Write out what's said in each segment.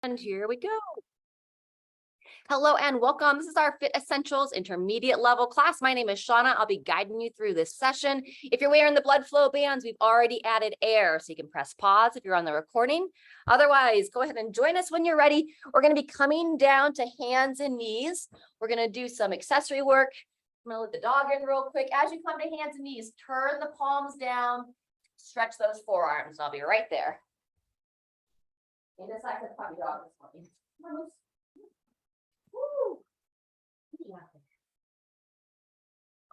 And here we go. Hello and welcome. This is our Fit Essentials intermediate level class. My name is Shauna. I'll be guiding you through this session. If you're wearing the blood flow bands, we've already added air, so you can press pause if you're on the recording. Otherwise, go ahead and join us when you're ready. We're going to be coming down to hands and knees. We're going to do some accessory work. I'm going to let the dog in real quick. As you come to hands and knees, turn the palms down, stretch those forearms. I'll be right there. And this I could probably dog this morning. Woo.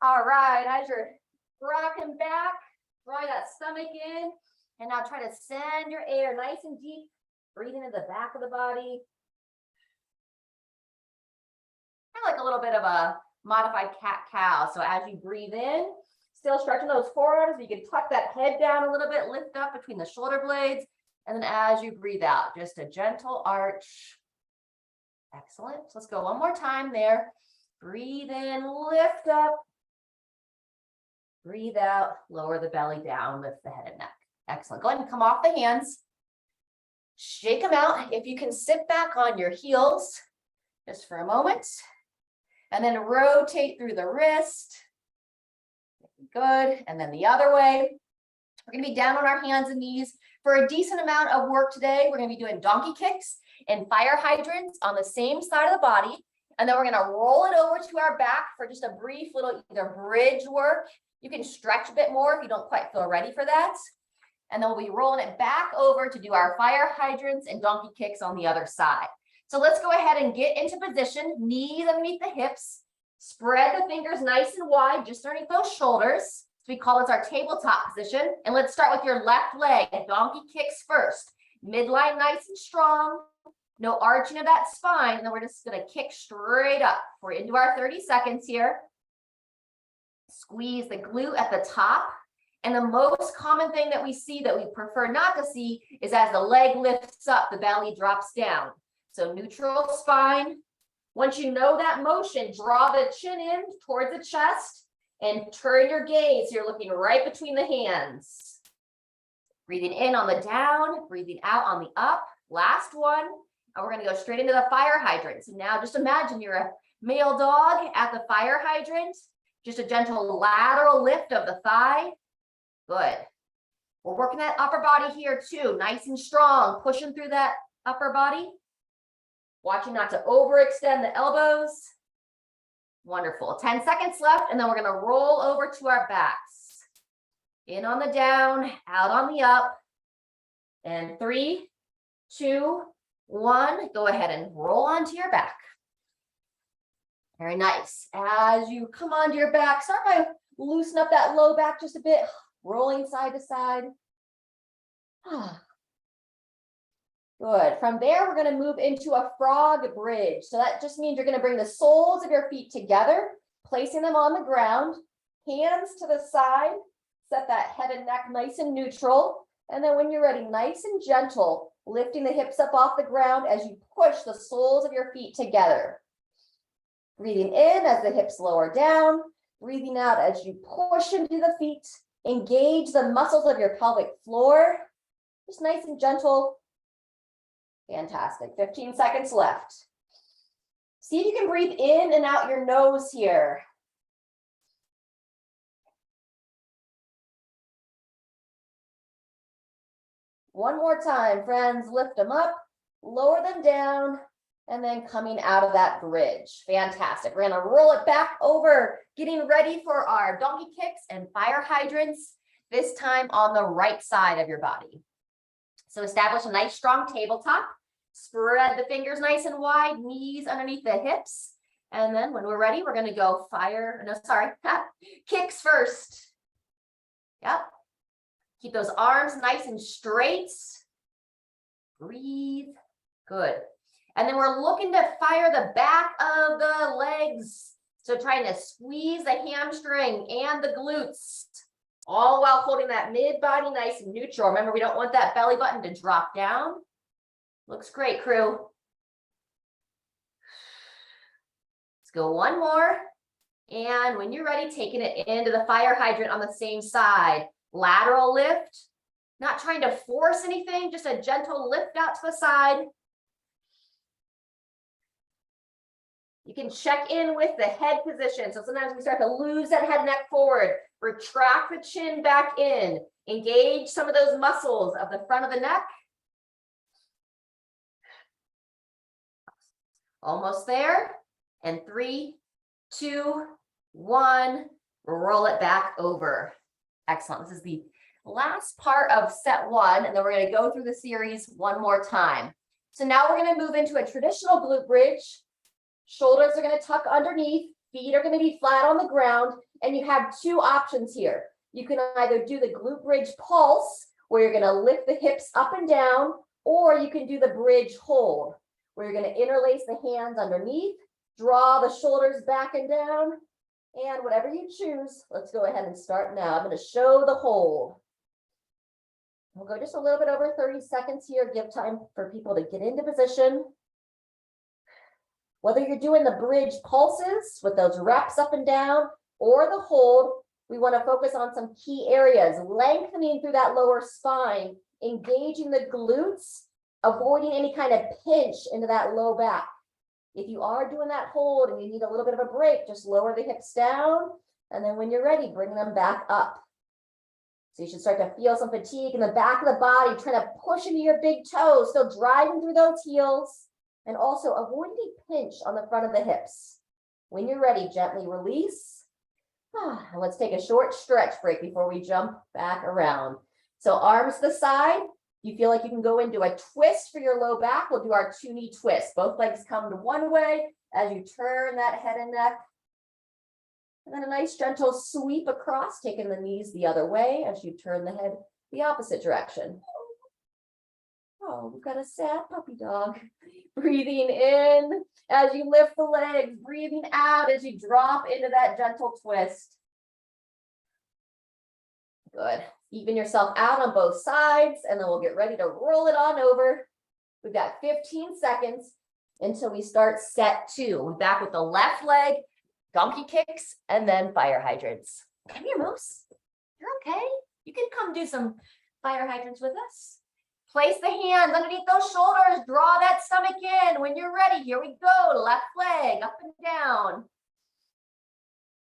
All right, as you're rocking back, draw that stomach in, and now try to send your air nice and deep, breathing into the back of the body. Kind of like a little bit of a modified cat-cow. So as you breathe in, still stretching those forearms, you can tuck that head down a little bit, lift up between the shoulder blades. And then as you breathe out, just a gentle arch. Excellent. So let's go one more time there. Breathe in, lift up. Breathe out, lower the belly down, lift the head and neck. Excellent. Go ahead and come off the hands. Shake them out. If you can sit back on your heels just for a moment. And then rotate through the wrist. Good. And then the other way. We're going to be down on our hands and knees for a decent amount of work today. We're going to be doing donkey kicks and fire hydrants on the same side of the body. And then we're going to roll it over to our back for just a brief little either bridge work. You can stretch a bit more if you don't quite feel ready for that. And then we'll be rolling it back over to do our fire hydrants and donkey kicks on the other side. So let's go ahead and get into position. Knees underneath the hips. Spread the fingers nice and wide, just underneath those shoulders. So we call this our tabletop position. And let's start with your left leg. Donkey kicks first. Midline nice and strong. No arching of that spine. And then we're just going to kick straight up. We're into our 30 seconds here. Squeeze the glute at the top. And the most common thing that we see that we prefer not to see is as the leg lifts up, the belly drops down. So neutral spine. Once you know that motion, draw the chin in towards the chest. And turn your gaze. You're looking right between the hands. Breathing in on the down, breathing out on the up. Last one. And we're going to go straight into the fire hydrant. So now just imagine you're a male dog at the fire hydrant. Just a gentle lateral lift of the thigh. Good. We're working that upper body here too. Nice and strong. Pushing through that upper body. Watching not to overextend the elbows. Wonderful. 10 seconds left, and then we're going to roll over to our backs. In on the down, out on the up. And 3, 2, 1. Go ahead and roll onto your back. Very nice. As you come onto your back, start by loosening up that low back just a bit, rolling side to side. Good. From there, we're going to move into a frog bridge. So that just means you're going to bring the soles of your feet together, placing them on the ground, hands to the side, set that head and neck nice and neutral. And then when you're ready, nice and gentle, lifting the hips up off the ground as you push the soles of your feet together. Breathing in as the hips lower down, breathing out as you push into the feet, engage the muscles of your pelvic floor, just nice and gentle. Fantastic. 15 seconds left. See if you can breathe in and out your nose here. One more time, friends. Lift them up, lower them down, and then coming out of that bridge. Fantastic. We're going to roll it back over, getting ready for our donkey kicks and fire hydrants, this time on the right side of your body. So establish a nice strong tabletop. Spread the fingers nice and wide, knees underneath the hips. And then when we're ready, we're going to go kicks first. Yep. Keep those arms nice and straight. Breathe. Good. And then we're looking to fire the back of the legs. So trying to squeeze the hamstring and the glutes, all while holding that mid body nice and neutral. Remember, we don't want that belly button to drop down. Looks great, crew. Let's go one more. And when you're ready, taking it into the fire hydrant on the same side. Lateral lift. Not trying to force anything, just a gentle lift out to the side. can check in with the head position. So sometimes we start to lose that head and neck forward. Retract the chin back in. Engage some of those muscles of the front of the neck. Almost there. And 3, 2, 1. Roll it back over. Excellent. This is the last part of set 1, and then we're going to go through the series one more time. So now we're going to move into a traditional glute bridge. Shoulders are going to tuck underneath, feet are going to be flat on the ground, and you have 2 options here. You can either do the glute bridge pulse, where you're going to lift the hips up and down, or you can do the bridge hold, where you're going to interlace the hands underneath, draw the shoulders back and down, and whatever you choose. Let's go ahead and start now. I'm going to show the hold. We'll go just a little bit over 30 seconds here, give time for people to get into position. Whether you're doing the bridge pulses with those reps up and down or the hold, we want to focus on some key areas, lengthening through that lower spine, engaging the glutes, avoiding any kind of pinch into that low back. If you are doing that hold and you need a little bit of a break, just lower the hips down. And then when you're ready, bring them back up. So you should start to feel some fatigue in the back of the body, trying to push into your big toes, still driving through those heels, and also avoid any pinch on the front of the hips. When you're ready, gently release. And let's take a short stretch break before we jump back around. So arms to the side. You feel like you can go into a twist for your low back. We'll do our 2-knee twist. Both legs come to one way as you turn that head and neck. And then a nice gentle sweep across, taking the knees the other way as you turn the head the opposite direction. Oh, we've got a sad puppy dog. Breathing in as you lift the legs, breathing out as you drop into that gentle twist. Good. Even yourself out on both sides, and then we'll get ready to roll it on over. We've got 15 seconds until we start set 2. We're back with the left leg, donkey kicks, and then fire hydrants. Come here, Moose. You're okay. You can come do some fire hydrants with us. Place the hands underneath those shoulders. Draw that stomach in. When you're ready, here we go. Left leg up and down.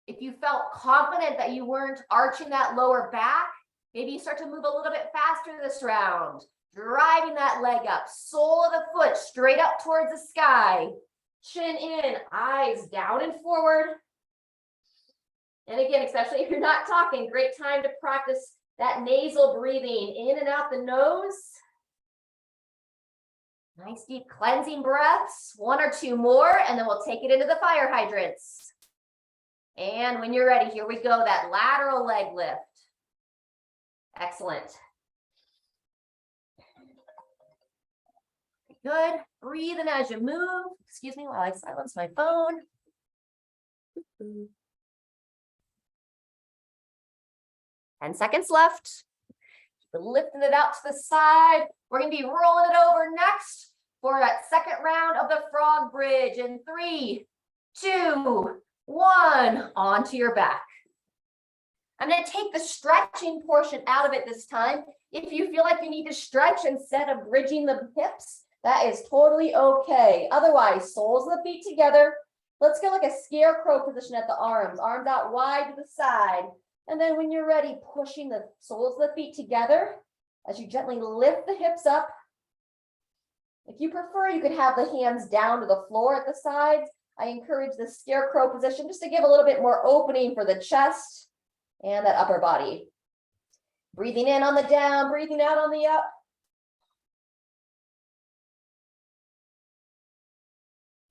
If you felt confident that you weren't arching that lower back, maybe you start to move a little bit faster this round. Driving that leg up. Sole of the foot straight up towards the sky. Chin in, eyes down and forward. And again, especially if you're not talking, great time to practice that nasal breathing in and out the nose. Nice deep cleansing breaths. 1 or 2 more, and then we'll take it into the fire hydrants. And when you're ready, here we go, that lateral leg lift. Excellent. Good. Breathing as you move. Excuse me while I silence my phone. 10 seconds left. Keep lifting it out to the side. We're going to be rolling it over next for that second round of the frog bridge in 3, 2, 1. Onto your back. I'm going to take the stretching portion out of it this time. If you feel like you need to stretch instead of bridging the hips, that is totally okay. Otherwise, soles of the feet together. Let's go like a scarecrow position at the arms. Arms out wide to the side. And then when you're ready, pushing the soles of the feet together as you gently lift the hips up. If you prefer, you could have the hands down to the floor at the sides. I encourage the scarecrow position just to give a little bit more opening for the chest and that upper body. Breathing in on the down, breathing out on the up.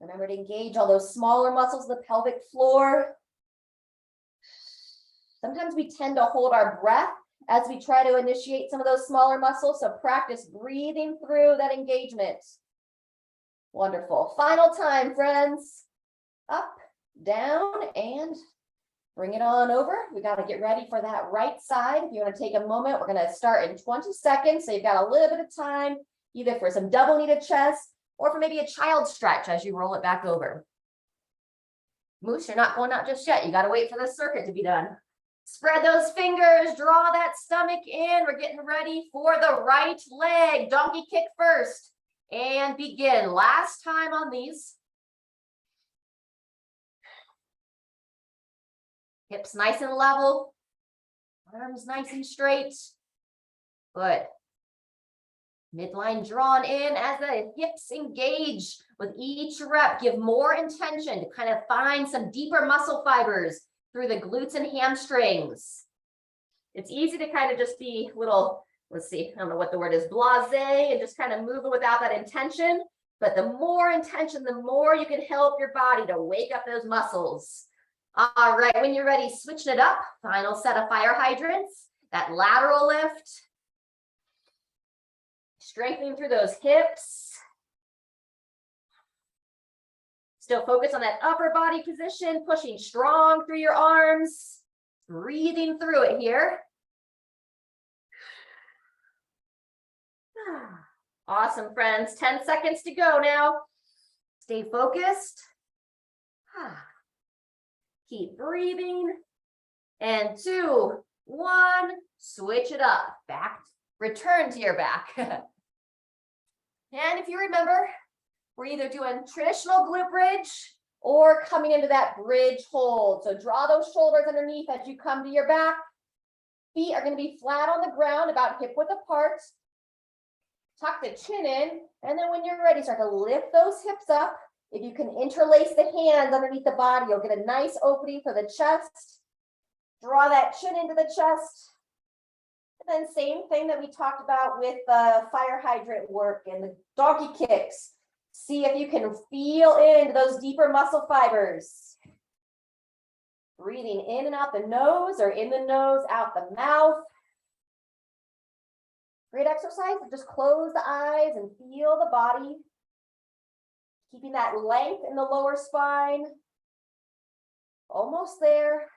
Remember to engage all those smaller muscles of the pelvic floor. Sometimes we tend to hold our breath as we try to initiate some of those smaller muscles, so practice breathing through that engagement. Wonderful. Final time, friends. Up, down, and bring it on over. We got to get ready for that right side. If you want to take a moment, we're going to start in 20 seconds, so you've got a little bit of time, either for some double kneaded chest, or for maybe a child stretch as you roll it back over. Moose, you're not going out just yet. You got to wait for the circuit to be done. Spread those fingers, draw that stomach in. We're getting ready for the right leg. Donkey kick first. And begin. Last time on these. Hips nice and level. Arms nice and straight. Good. Midline drawn in as the hips engage with each rep. Give more intention to kind of find some deeper muscle fibers through the glutes and hamstrings. It's easy to kind of just be a little, let's see, I don't know what the word is, blasé, and just kind of move it without that intention. But the more intention, the more you can help your body to wake up those muscles. All right, when you're ready, switching it up. Final set of fire hydrants. That lateral lift. Strengthening through those hips. Still focus on that upper body position, pushing strong through your arms. Breathing through it here. Awesome, friends. 10 seconds to go now. Stay focused. Keep breathing. And 2, 1, switch it up. Back, return to your back. And if you remember, we're either doing traditional glute bridge or coming into that bridge hold. So draw those shoulders underneath as you come to your back. Feet are going to be flat on the ground, about hip width apart. Tuck the chin in, and then when you're ready, start to lift those hips up. If you can interlace the hands underneath the body, you'll get a nice opening for the chest. Draw that chin into the chest. And then same thing that we talked about with the fire hydrant work and the donkey kicks. See if you can feel into those deeper muscle fibers. Breathing in and out the nose, or in the nose, out the mouth. Great exercise. Just close the eyes and feel the body. Keeping that length in the lower spine. Almost there.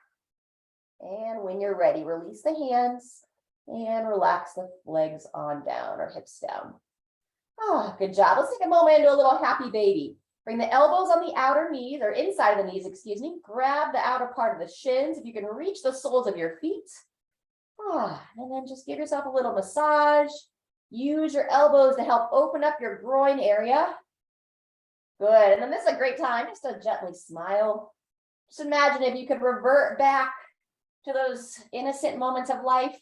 And when you're ready, release the hands and relax the legs on down, or hips down. Oh, good job. Let's take a moment and do a little happy baby. Bring the elbows on the outer knees, or inside of the knees, excuse me. Grab the outer part of the shins. If you can reach the soles of your feet. And then just give yourself a little massage. Use your elbows to help open up your groin area. Good. And then this is a great time just to gently smile. Just imagine if you could revert back to those innocent moments of life.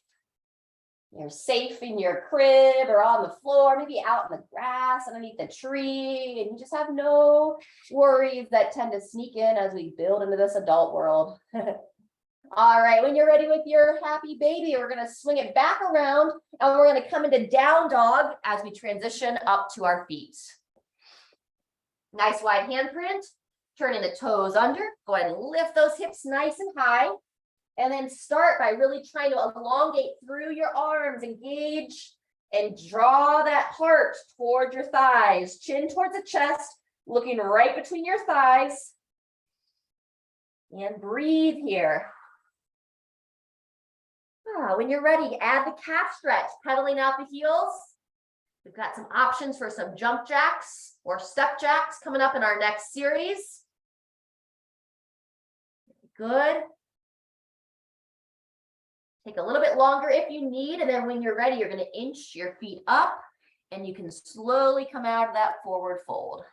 You're safe in your crib or on the floor, maybe out in the grass underneath the tree, and you just have no worries that tend to sneak in as we build into this adult world. All right, when you're ready with your happy baby, we're going to swing it back around, and we're going to come into down dog as we transition up to our feet. Nice wide handprint, turning the toes under. Go ahead and lift those hips nice and high. And then start by really trying to elongate through your arms, engage, and draw that heart towards your thighs, chin towards the chest, looking right between your thighs. And breathe here. When you're ready, add the calf stretch, pedaling out the heels. We've got some options for some jump jacks or step jacks coming up in our next series. Good. Take a little bit longer if you need, and then when you're ready, you're going to inch your feet up, and you can slowly come out of that forward fold.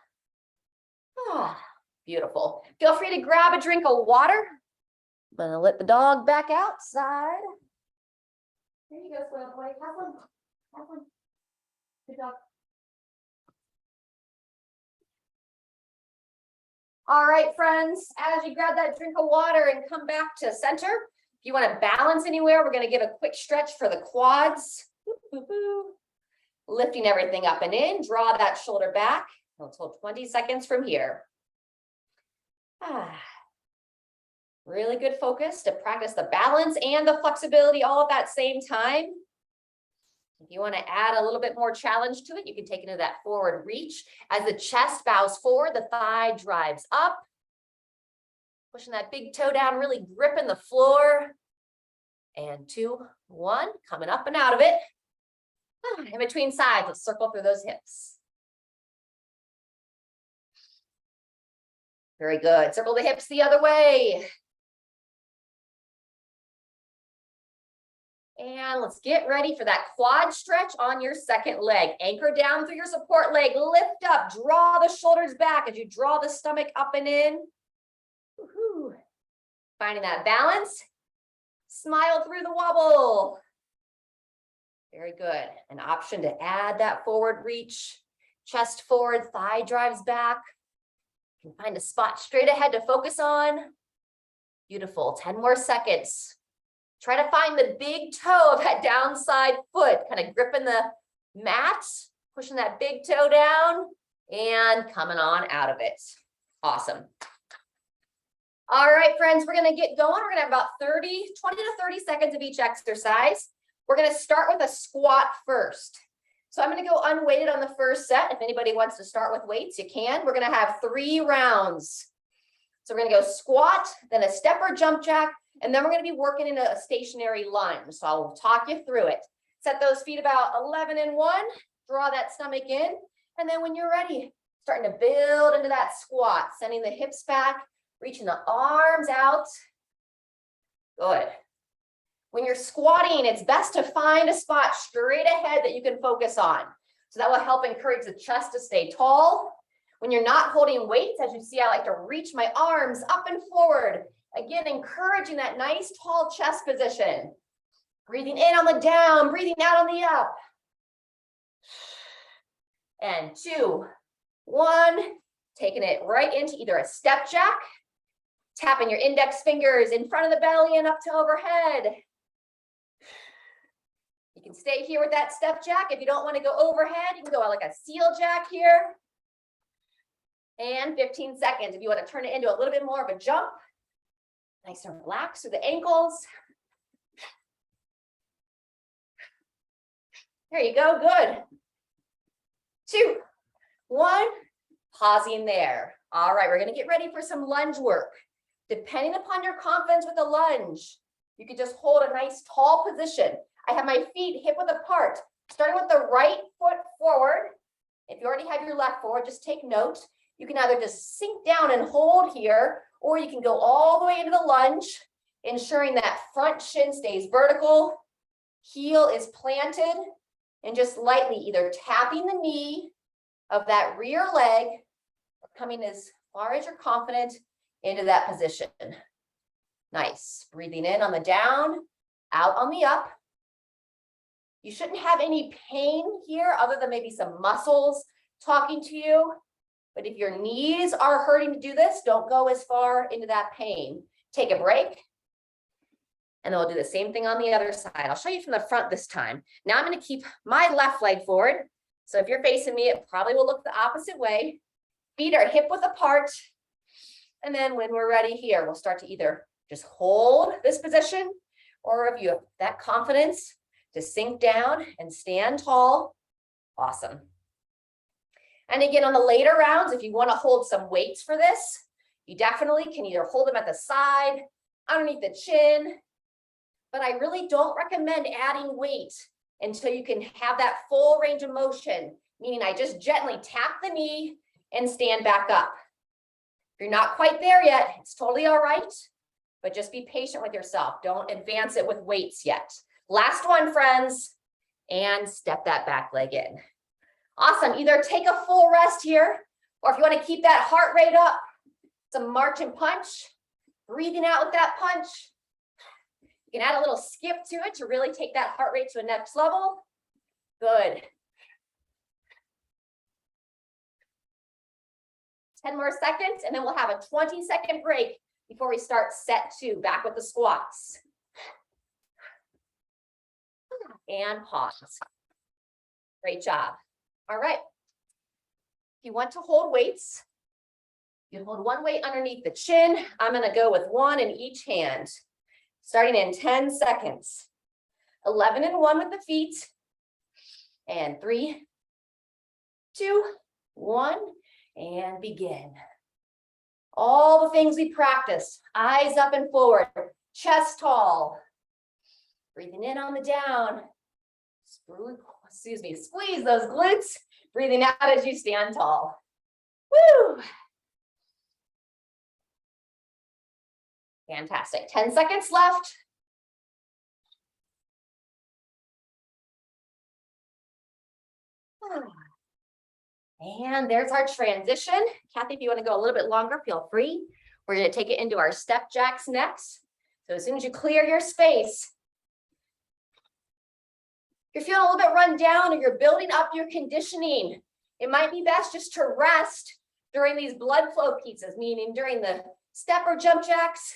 Beautiful. Feel free to grab a drink of water. I'm going to let the dog back outside. Here you go, little boy. Have one. Have one. Good dog. All right, friends, as you grab that drink of water and come back to center, if you want to balance anywhere, we're going to give a quick stretch for the quads. Lifting everything up and in. Draw that shoulder back. Let's hold 20 seconds from here. Really good focus to practice the balance and the flexibility all at that same time. If you want to add a little bit more challenge to it, you can take it into that forward reach. As the chest bows forward, the thigh drives up. Pushing that big toe down, really gripping the floor. And 2, 1, coming up and out of it. In between sides, let's circle through those hips. Very good. Circle the hips the other way. And let's get ready for that quad stretch on your second leg. Anchor down through your support leg. Lift up. Draw the shoulders back as you draw the stomach up and in. Woohoo. Finding that balance. Smile through the wobble. Very good. An option to add that forward reach. Chest forward, thigh drives back. You can find a spot straight ahead to focus on. Beautiful. 10 more seconds. Try to find the big toe of that downside foot, kind of gripping the mat, pushing that big toe down, and coming on out of it. Awesome. All right, friends, we're going to get going. We're going to have about 20 to 30 seconds of each exercise. We're going to start with a squat first. So I'm going to go unweighted on the first set. If anybody wants to start with weights, you can. We're going to have 3 rounds. So we're going to go squat, then a step or jump jack, and then we're going to be working in a stationary lunge. So I'll talk you through it. Set those feet about 11 and 1. Draw that stomach in. And then when you're ready, starting to build into that squat, sending the hips back, reaching the arms out. Good. When you're squatting, it's best to find a spot straight ahead that you can focus on. So that will help encourage the chest to stay tall. When you're not holding weights, as you see, I like to reach my arms up and forward. Again, encouraging that nice tall chest position. Breathing in on the down, breathing out on the up. And 2, 1, taking it right into either a step jack, tapping your index fingers in front of the belly and up to overhead. You can stay here with that step jack. If you don't want to go overhead, you can go like a seal jack here. And 15 seconds if you want to turn it into a little bit more of a jump. Nice and relaxed through the ankles. There you go, good. 2, 1, pausing there. All right, we're going to get ready for some lunge work. Depending upon your confidence with the lunge, you can just hold a nice tall position. I have my feet hip width apart, starting with the right foot forward. If you already have your left forward, just take note. You can either just sink down and hold here, or you can go all the way into the lunge, ensuring that front shin stays vertical, heel is planted, and just lightly either tapping the knee of that rear leg, or coming as far as you're confident into that position. Nice. Breathing in on the down, out on the up. You shouldn't have any pain here other than maybe some muscles talking to you. But if your knees are hurting to do this, don't go as far into that pain. Take a break. And then we'll do the same thing on the other side. I'll show you from the front this time. Now I'm going to keep my left leg forward. So if you're facing me, it probably will look the opposite way. Feet are hip width apart. And then when we're ready here, we'll start to either just hold this position, or if you have that confidence, to sink down and stand tall. Awesome. And again, on the later rounds, if you want to hold some weights for this, you definitely can either hold them at the side, underneath the chin, but I really don't recommend adding weight until you can have that full range of motion, meaning I just gently tap the knee and stand back up. If you're not quite there yet, it's totally all right, but just be patient with yourself. Don't advance it with weights yet. Last one, friends, and step that back leg in. Awesome. Either take a full rest here, or if you want to keep that heart rate up, some march and punch, breathing out with that punch. You can add a little skip to it to really take that heart rate to the next level. Good. 10 more seconds, and then we'll have a 20-second break before we start set 2, back with the squats. And pause. Great job. All right. If you want to hold weights, you hold one weight underneath the chin. I'm going to go with 1 in each hand, starting in 10 seconds. 11 and 1 with the feet. And 3, 2, 1, and begin. All the things we practice, eyes up and forward, chest tall. Breathing in on the down. Squeeze those glutes. Breathing out as you stand tall. Woo! Fantastic. 10 seconds left. And there's our transition. Kathy, if you want to go a little bit longer, feel free. We're going to take it into our step jacks next. So as soon as you clear your space, you're feeling a little bit run down or you're building up your conditioning, it might be best just to rest during these blood flow pieces, meaning during the step or jump jacks,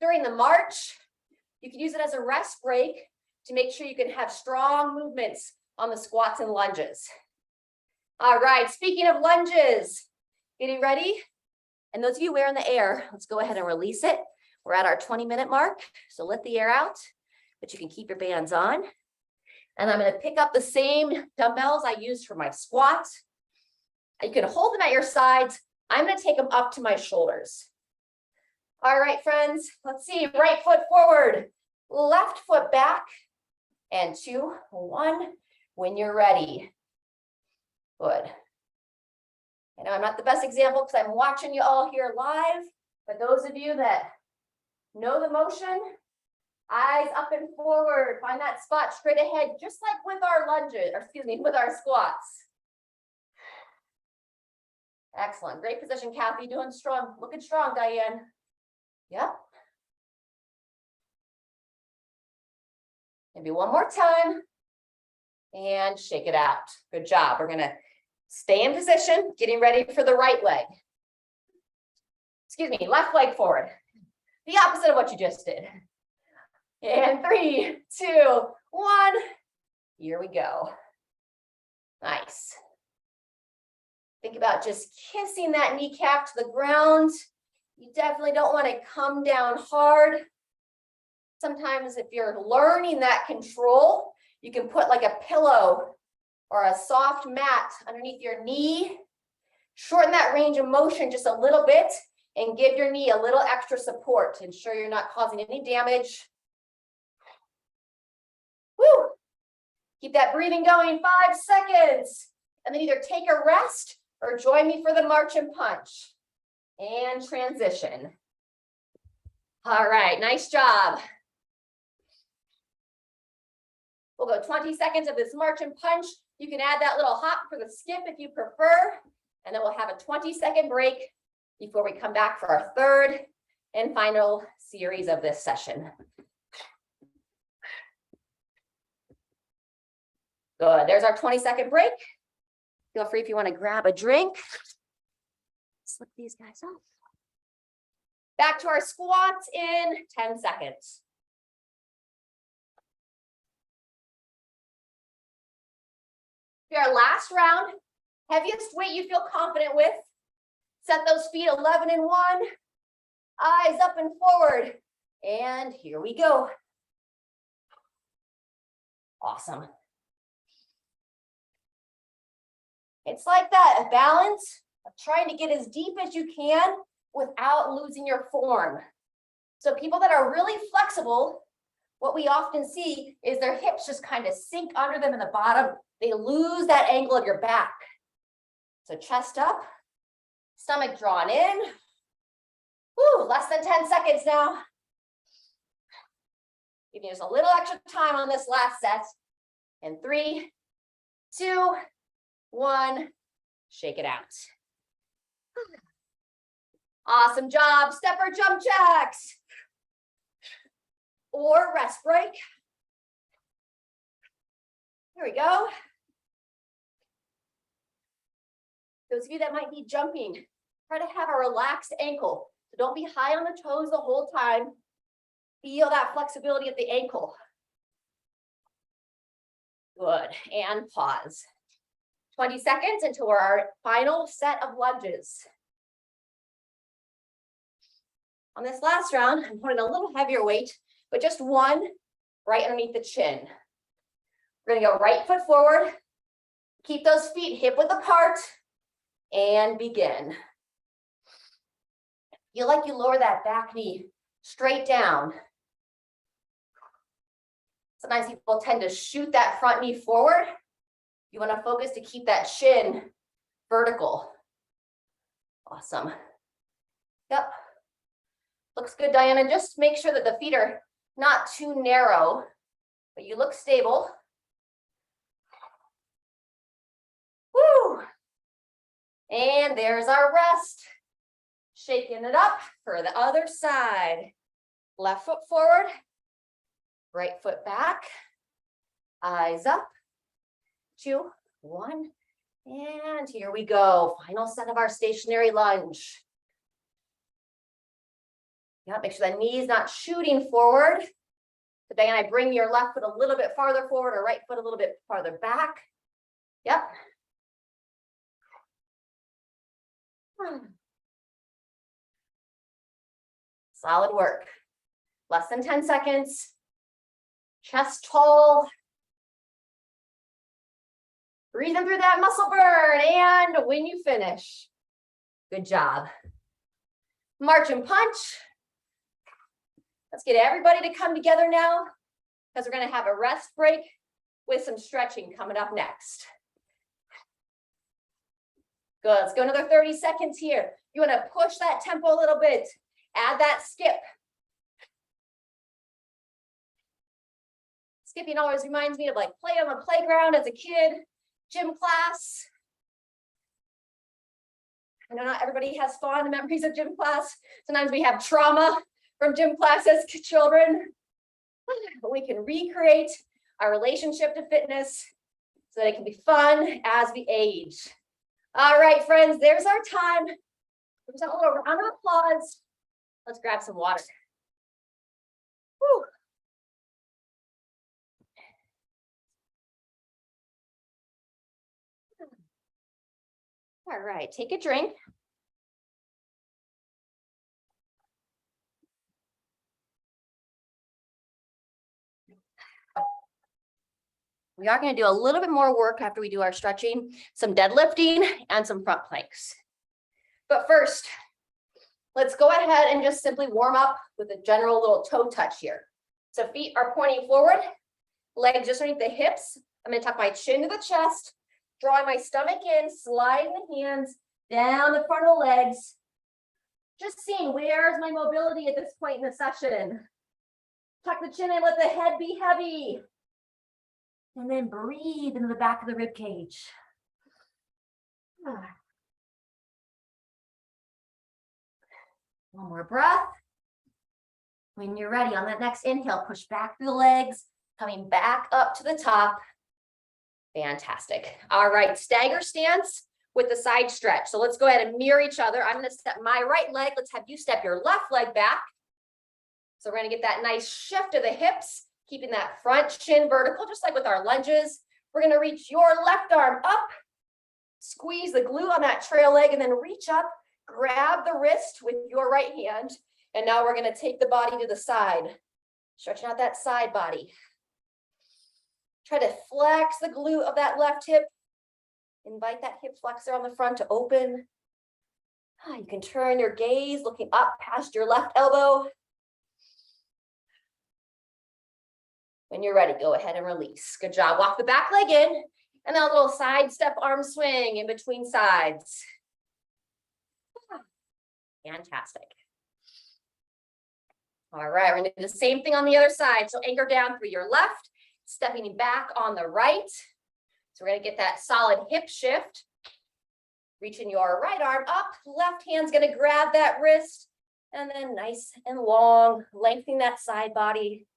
during the march. You can use it as a rest break to make sure you can have strong movements on the squats and lunges. All right, speaking of lunges, getting ready? And those of you who are in the air, let's go ahead and release it. We're at our 20-minute mark, so let the air out, but you can keep your bands on. And I'm going to pick up the same dumbbells I used for my squat. You can hold them at your sides. I'm going to take them up to my shoulders. All right, friends, let's see. Right foot forward, left foot back, and 2, 1, when you're ready. Good. I know I'm not the best example because I'm watching you all here live, but those of you that know the motion, eyes up and forward, find that spot straight ahead, just like with our lunges, or excuse me, with our squats. Excellent, great position, Kathy, doing strong, looking strong, Diane. Yep. Maybe one more time, and shake it out. Good job, we're gonna stay in position, getting ready for the right leg. Excuse me, left leg forward. The opposite of what you just did. And 3, 2, 1. Here we go. Nice. Think about just kissing that kneecap to the ground. You definitely don't want to come down hard. Sometimes if you're learning that control, you can put like a pillow or a soft mat underneath your knee. Shorten that range of motion just a little bit and give your knee a little extra support to ensure you're not causing any damage. Woo! Keep that breathing going, 5 seconds. And then either take a rest or join me for the march and punch. And transition. All right, nice job. We'll go 20 seconds of this march and punch. You can add that little hop for the skip if you prefer. And then we'll have a 20-second break before we come back for our third and final series of this session. Good, there's our 20-second break. Feel free if you want to grab a drink. Slip these guys off. Back to our squats in 10 seconds. Your last round, heaviest weight you feel confident with. Set those feet 11 and 1. Eyes up and forward. And here we go. Awesome. It's like that, a balance of trying to get as deep as you can without losing your form. So people that are really flexible, what we often see is their hips just kind of sink under them in the bottom. They lose that angle of your back. So chest up, stomach drawn in. Woo, less than 10 seconds now. Give you just a little extra time on this last set. And 3, 2, 1, shake it out. Awesome job, step or jump jacks. Or rest break. Here we go. Those of you that might be jumping, try to have a relaxed ankle. So don't be high on the toes the whole time. Feel that flexibility at the ankle. Good, and pause. 20 seconds until our final set of lunges. On this last round, I'm putting a little heavier weight, but just one right underneath the chin. We're gonna go right foot forward. Keep those feet hip width apart and begin. Feel like you lower that back knee straight down. Sometimes people tend to shoot that front knee forward. You want to focus to keep that chin vertical. Awesome. Yep. Looks good, Diana. Just make sure that the feet are not too narrow, but you look stable. Woo! And there's our rest. Shaking it up for the other side. Left foot forward, right foot back, eyes up, 2, 1, and here we go. Final set of our stationary lunge. Yeah, make sure the knee is not shooting forward. So then I bring your left foot a little bit farther forward or right foot a little bit farther back. Yep. Solid work. Less than 10 seconds. Chest tall. Breathing through that muscle burn. And when you finish, good job. March and punch. Let's get everybody to come together now because we're going to have a rest break with some stretching coming up next. Good. Let's go another 30 seconds here. You want to push that tempo a little bit. Add that skip. Skipping always reminds me of like play on the playground as a kid, gym class. I know not everybody has fond memories of gym class. Sometimes we have trauma from gym class as children, but we can recreate our relationship to fitness so that it can be fun as we age. All right, friends, there's our time. There's a little round of applause. Let's grab some water. Whew. All right, take a drink. We are going to do a little bit more work after we do our stretching, some deadlifting and some front planks. But first, let's go ahead and just simply warm up with a general little toe touch here. So feet are pointing forward, legs just underneath the hips. I'm going to tuck my chin to the chest, drawing my stomach in, sliding the hands down the front of the legs. Just seeing where's my mobility at this point in the session. Tuck the chin in, let the head be heavy. And then breathe into the back of the rib cage. One more breath. When you're ready, on that next inhale, push back through the legs, coming back up to the top. Fantastic. All right, stagger stance with the side stretch. So let's go ahead and mirror each other. I'm going to step my right leg. Let's have you step your left leg back. So we're going to get that nice shift of the hips, keeping that front shin vertical, just like with our lunges. We're going to reach your left arm up, squeeze the glute on that trail leg, and then reach up, grab the wrist with your right hand. And now we're going to take the body to the side, stretching out that side body. Try to flex the glute of that left hip. Invite that hip flexor on the front to open. You can turn your gaze looking up past your left elbow. When you're ready, go ahead and release. Good job. Walk the back leg in, and then a little side step arm swing in between sides. Fantastic. All right, we're going to do the same thing on the other side. So anchor down through your left, stepping back on the right. So we're going to get that solid hip shift. Reaching your right arm up, left hand's going to grab that wrist, and then nice and long, lengthening that side body.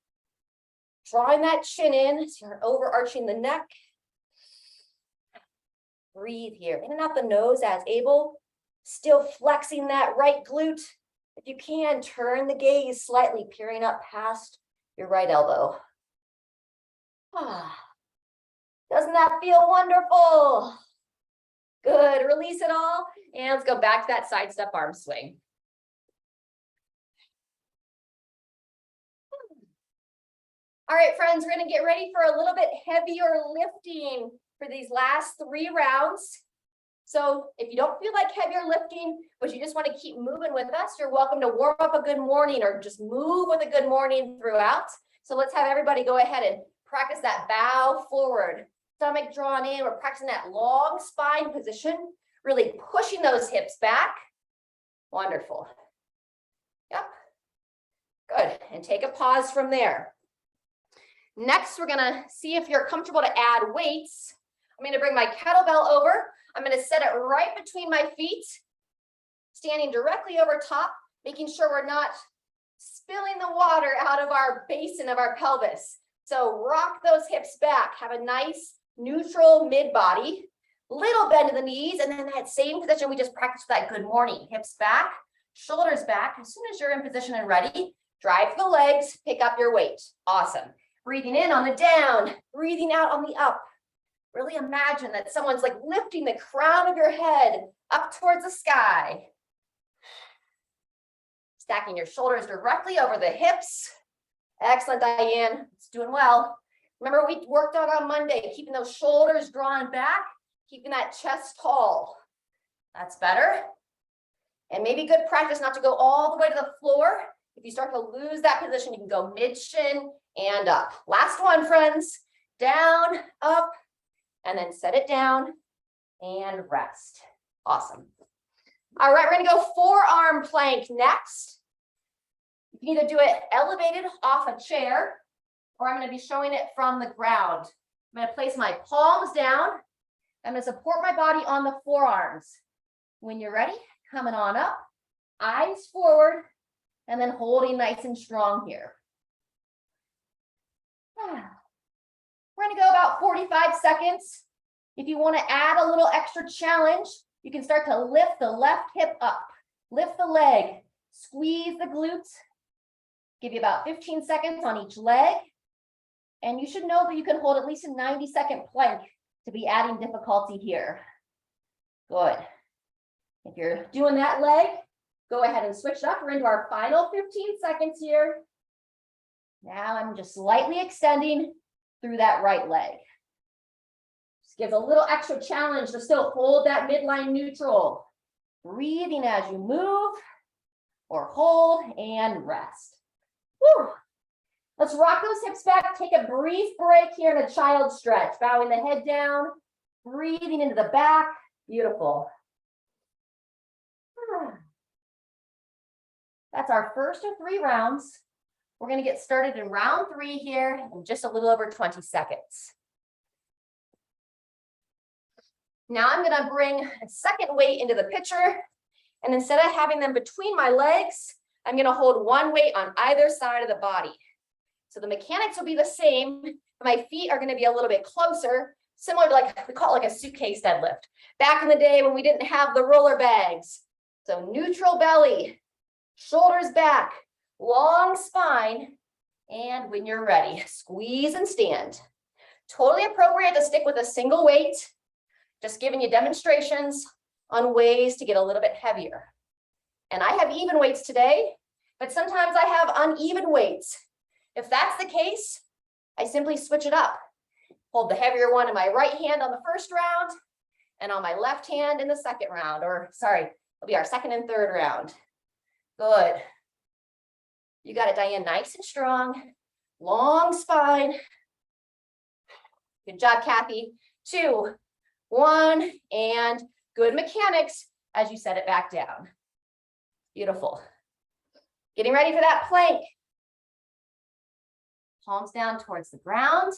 Drawing that chin in, so you're overarching the neck. Breathe here, in and out the nose as able. Still flexing that right glute. If you can, turn the gaze slightly, peering up past your right elbow. Doesn't that feel wonderful? Good, release it all. And let's go back to that side step arm swing. All right, friends, we're going to get ready for a little bit heavier lifting for these last 3 rounds. So if you don't feel like heavier lifting, but you just want to keep moving with us, you're welcome to warm up a good morning or just move with a good morning throughout. So let's have everybody go ahead and practice that bow forward, stomach drawn in. We're practicing that long spine position, really pushing those hips back. Wonderful. Yep. Good. And take a pause from there. Next, we're going to see if you're comfortable to add weights. I'm going to bring my kettlebell over. I'm going to set it right between my feet. standing directly over top, making sure we're not spilling the water out of our basin of our pelvis. So rock those hips back, have a nice neutral mid-body, little bend in the knees, and then that same position we just practiced that good morning. Hips back, shoulders back. As soon as you're in position and ready, drive the legs, pick up your weight. Awesome. Breathing in on the down, breathing out on the up. Really imagine that someone's like lifting the crown of your head up towards the sky. Stacking your shoulders directly over the hips. Excellent, Diane. It's doing well. Remember we worked on Monday, keeping those shoulders drawn back, keeping that chest tall. That's better. And maybe good practice not to go all the way to the floor. If you start to lose that position, you can go mid-shin and up. Last one, friends. Down, up, and then set it down and rest. Awesome. All right, we're gonna go forearm plank next. You can either do it elevated off a chair, or I'm gonna be showing it from the ground. I'm gonna place my palms down. I'm gonna support my body on the forearms. When you're ready, coming on up, eyes forward, and then holding nice and strong here. We're gonna go about 45 seconds. If you wanna add a little extra challenge, you can start to lift the left hip up, lift the leg, squeeze the glutes, give you about 15 seconds on each leg. And you should know that you can hold at least a 90-second plank to be adding difficulty here. Good. If you're doing that leg, go ahead and switch up. We're into our final 15 seconds here. Now I'm just slightly extending through that right leg. Just gives a little extra challenge to still hold that midline neutral. Breathing as you move or hold and rest. Woo. Let's rock those hips back. Take a brief break here in a child stretch. Bowing the head down, breathing into the back. Beautiful. That's our first of 3 rounds. We're going to get started in round 3 here in just a little over 20 seconds. Now I'm going to bring a second weight into the picture. And instead of having them between my legs, I'm going to hold one weight on either side of the body. So the mechanics will be the same, but my feet are going to be a little bit closer, similar to like, we call it like a suitcase deadlift. Back in the day when we didn't have the roller bags. So neutral belly, shoulders back, long spine, and when you're ready, squeeze and stand. Totally appropriate to stick with a single weight, just giving you demonstrations on ways to get a little bit heavier. And I have even weights today, but sometimes I have uneven weights. If that's the case, I simply switch it up. Hold the heavier one in my right hand on the first round and on my left hand in the second round, or sorry, it'll be our second and third round. Good. You got it, Diane, nice and strong, long spine. Good job, Kathy. 2, 1, and good mechanics as you set it back down. Beautiful. Getting ready for that plank. Palms down towards the ground.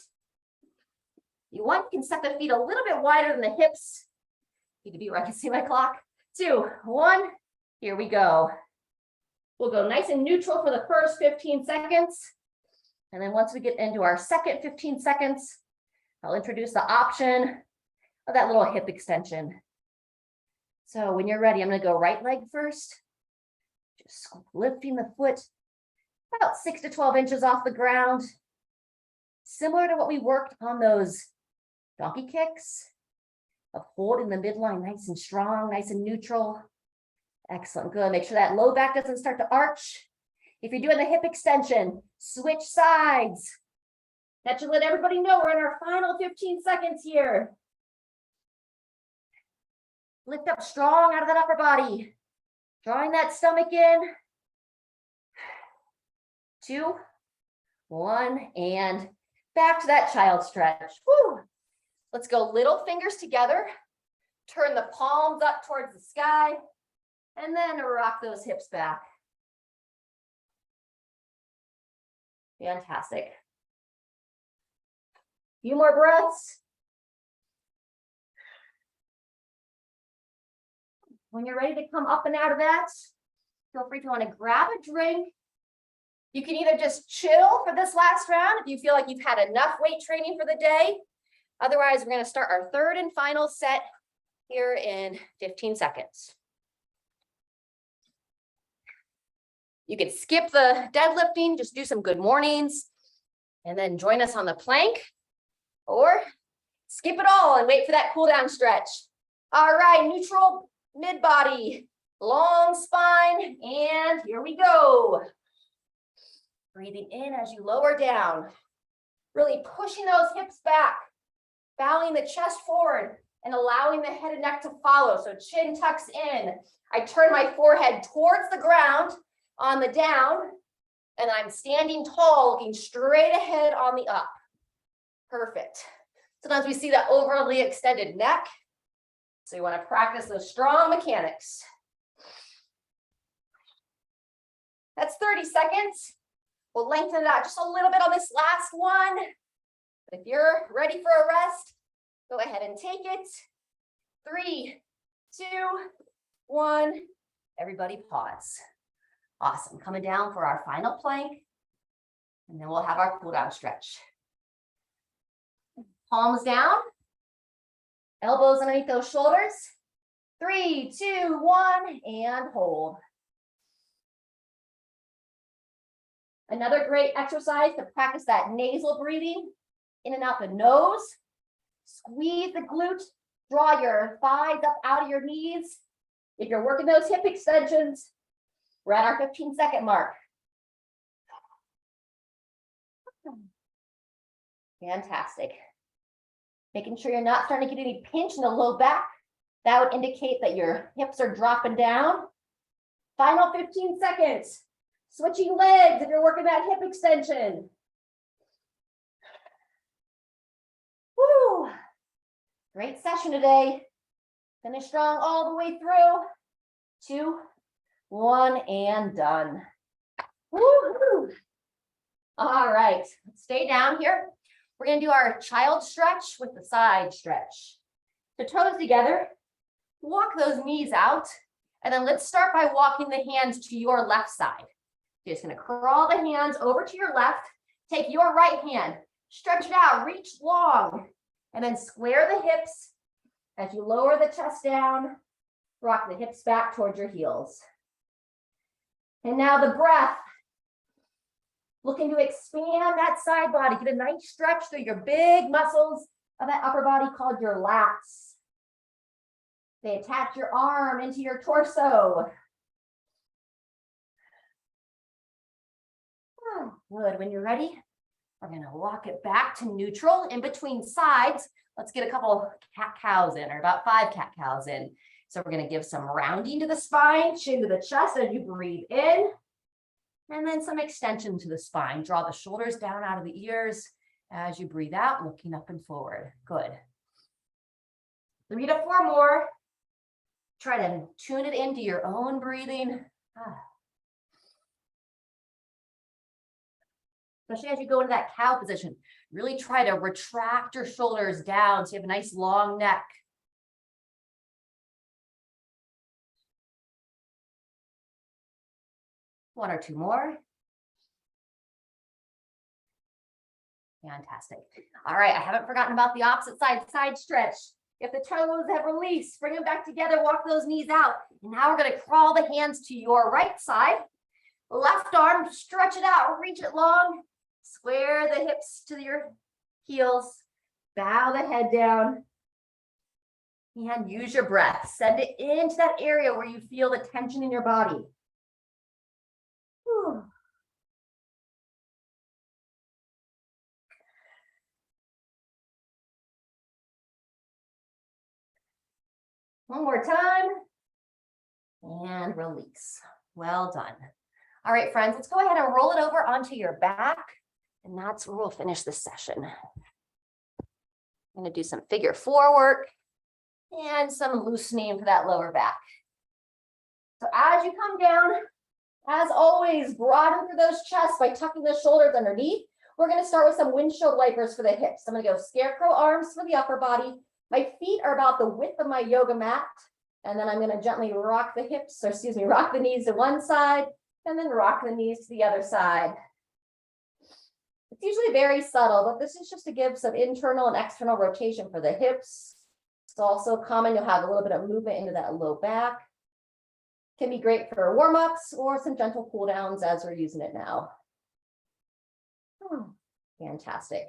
You can set the feet a little bit wider than the hips. Need to be where I can see my clock. 2, 1, here we go. We'll go nice and neutral for the first 15 seconds. And then once we get into our second 15 seconds, I'll introduce the option of that little hip extension. So when you're ready, I'm going to go right leg first. Just lifting the foot about 6 to 12 inches off the ground. Similar to what we worked on those donkey kicks, of holding the midline nice and strong, nice and neutral. Excellent, good. Make sure that low back doesn't start to arch. If you're doing the hip extension, switch sides. That should let everybody know we're in our final 15 seconds here. Lift up strong out of that upper body. Drawing that stomach in. 2, 1, and back to that child stretch. Woo. Let's go little fingers together. Turn the palms up towards the sky. And then rock those hips back. Fantastic. Few more breaths. When you're ready to come up and out of that, feel free to want to grab a drink. You can either just chill for this last round if you feel like you've had enough weight training for the day. Otherwise, we're going to start our third and final set here in 15 seconds. You could skip the deadlifting, just do some good mornings, and then join us on the plank, or skip it all and wait for that cool down stretch. All right, neutral mid-body, long spine, and here we go. Breathing in as you lower down, really pushing those hips back, bowing the chest forward, and allowing the head and neck to follow. So chin tucks in. I turn my forehead towards the ground on the down, and I'm standing tall, looking straight ahead on the up. Perfect. Sometimes we see that overly extended neck. So you want to practice those strong mechanics. That's 30 seconds. We'll lengthen it out just a little bit on this last one. But if you're ready for a rest, go ahead and take it. 3, 2, 1. Everybody pause. Awesome. Coming down for our final plank. And then we'll have our cool down stretch. Palms down. Elbows underneath those shoulders. 3, 2, 1, and hold. Another great exercise to practice that nasal breathing, in and out the nose. Squeeze the glute, draw your thighs up out of your knees. If you're working those hip extensions, we're at our 15-second mark. Fantastic. Making sure you're not starting to get any pinch in the low back. That would indicate that your hips are dropping down. Final 15 seconds. Switching legs if you're working that hip extension. Woo! Great session today. Finish strong all the way through. 2, 1, and done. Woo-hoo! All right, stay down here. We're going to do our child stretch with the side stretch. So toes together, walk those knees out, and then let's start by walking the hands to your left side. You're just going to crawl the hands over to your left, take your right hand, stretch it out, reach long, and then square the hips as you lower the chest down, rock the hips back towards your heels. And now the breath. Looking to expand that side body, get a nice stretch through your big muscles of that upper body called your lats. They attach your arm into your torso. Good. When you're ready, we're going to walk it back to neutral in between sides. Let's get a couple cat-cows in, or about 5 cat-cows in. So we're going to give some rounding to the spine, chin to the chest as you breathe in. And then some extension to the spine. Draw the shoulders down out of the ears as you breathe out, looking up and forward. Good. 3 to 4 more. Try to tune it into your own breathing. Especially as you go into that cow position. Really try to retract your shoulders down so you have a nice long neck. One or two more. Fantastic. All right, I haven't forgotten about the opposite side stretch. If the toes have released, bring them back together, walk those knees out. And now we're going to crawl the hands to your right side. Left arm, stretch it out, reach it long. Square the hips to your heels. Bow the head down. And use your breath. Send it into that area where you feel the tension in your body. Whew. One more time. And release. Well done. All right, friends, let's go ahead and roll it over onto your back. And that's where we'll finish this session. I'm going to do some figure 4 work and some loosening for that lower back. So as you come down, as always, broaden through those chests by tucking the shoulders underneath. We're going to start with some windshield wipers for the hips. I'm going to go scarecrow arms for the upper body. My feet are about the width of my yoga mat. And then I'm going to gently rock the hips, or excuse me, rock the knees to one side, and then rock the knees to the other side. It's usually very subtle, but this is just to give some internal and external rotation for the hips. It's also common, you'll have a little bit of movement into that low back. Can be great for warm-ups or some gentle cool downs as we're using it now. Fantastic.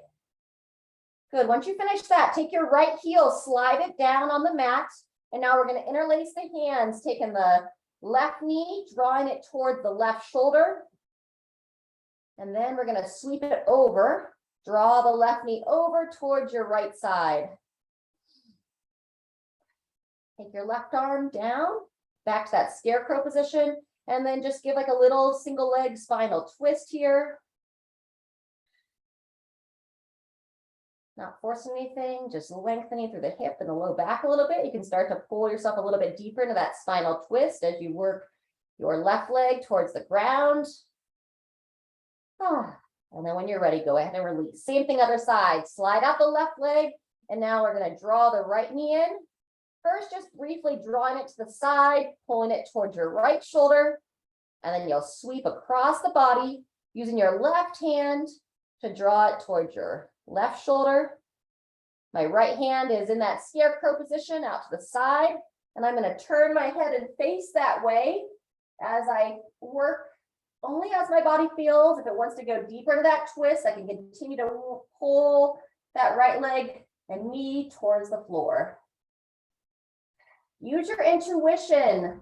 Good. Once you finish that, take your right heel, slide it down on the mat. And now we're going to interlace the hands, taking the left knee, drawing it toward the left shoulder. And then we're going to sweep it over, draw the left knee over towards your right side. Take your left arm down, back to that scarecrow position, and then just give like a little single leg spinal twist here. Not forcing anything, just lengthening through the hip and the low back a little bit. You can start to pull yourself a little bit deeper into that spinal twist as you work your left leg towards the ground. And then when you're ready, go ahead and release. Same thing, other side. Slide out the left leg, and now we're going to draw the right knee in. First, just briefly drawing it to the side, pulling it towards your right shoulder, and then you'll sweep across the body using your left hand to draw it towards your left shoulder. My right hand is in that scarecrow position out to the side, and I'm going to turn my head and face that way as I work only as my body feels. If it wants to go deeper into that twist, I can continue to pull that right leg and knee towards the floor. Use your intuition.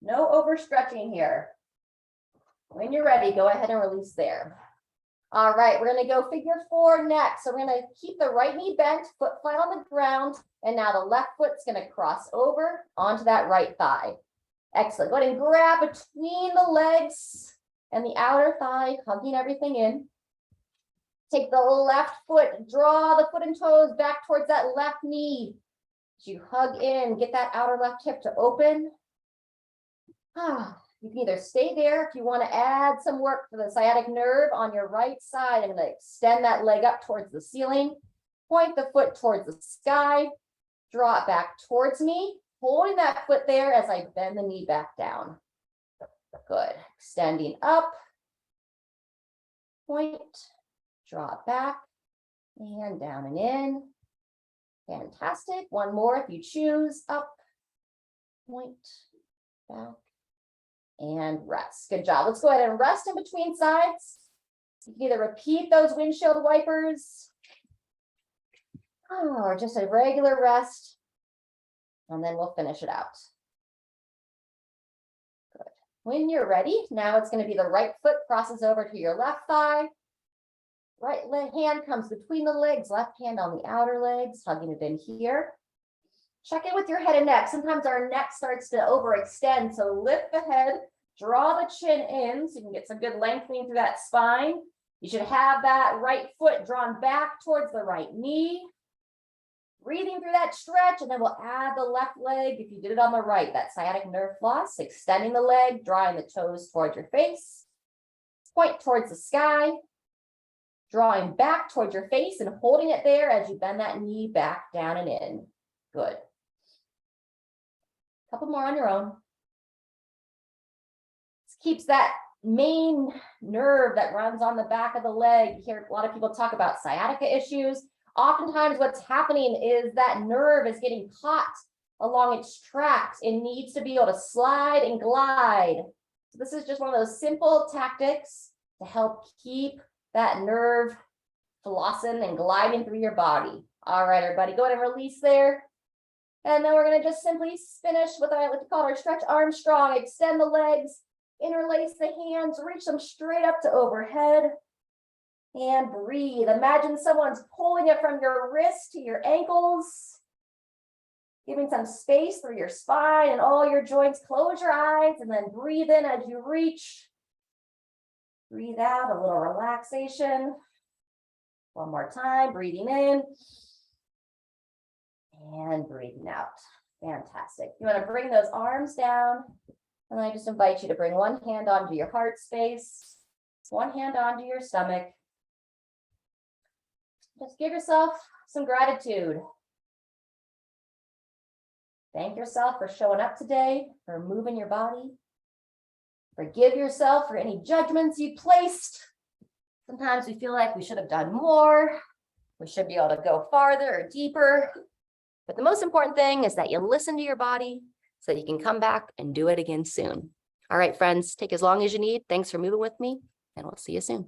No overstretching here. When you're ready, go ahead and release there. All right, we're going to go figure four next. So we're going to keep the right knee bent, foot flat on the ground, and now the left foot's going to cross over onto that right thigh. Excellent. Go ahead and grab between the legs and the outer thigh, hugging everything in. Take the left foot, draw the foot and toes back towards that left knee. As you hug in, get that outer left hip to open. You can either stay there if you want to add some work for the sciatic nerve on your right side. I'm going to extend that leg up towards the ceiling, point the foot towards the sky, draw it back towards me, holding that foot there as I bend the knee back down. Good. Extending up, point, draw it back, and down and in. Fantastic. One more if you choose. Up, point, back, and rest. Good job. Let's go ahead and rest in between sides. You can either repeat those windshield wipers or just a regular rest, and then we'll finish it out. Good. When you're ready, now it's going to be the right foot crosses over to your left thigh. Right hand comes between the legs, left hand on the outer legs, hugging it in here. Check in with your head and neck. Sometimes our neck starts to overextend, so lift the head, draw the chin in so you can get some good lengthening through that spine. You should have that right foot drawn back towards the right knee. Breathing through that stretch, and then we'll add the left leg if you did it on the right, that sciatic nerve floss, extending the leg, drawing the toes towards your face. Point towards the sky. Drawing back towards your face and holding it there as you bend that knee back down and in. Good. Couple more on your own. This keeps that main nerve that runs on the back of the leg. You hear a lot of people talk about sciatica issues. Oftentimes what's happening is that nerve is getting caught along its tracks. It needs to be able to slide and glide. So this is just one of those simple tactics to help keep that nerve flossing and gliding through your body. All right, everybody, go ahead and release there. And then we're going to just simply finish with what I like to call our stretch Armstrong. Extend the legs, interlace the hands, reach them straight up to overhead, and breathe. Imagine someone's pulling it from your wrist to your ankles, giving some space through your spine and all your joints. Close your eyes and then breathe in as you reach. Breathe out, a little relaxation. One more time, breathing in and breathing out. Fantastic. You want to bring those arms down, and I just invite you to bring one hand onto your heart space, one hand onto your stomach. Just give yourself some gratitude. Thank yourself for showing up today, for moving your body. Forgive yourself for any judgments you placed. Sometimes we feel like we should have done more. We should be able to go farther or deeper. But the most important thing is that you listen to your body so that you can come back and do it again soon. All right, friends, take as long as you need. Thanks for moving with me, and we'll see you soon.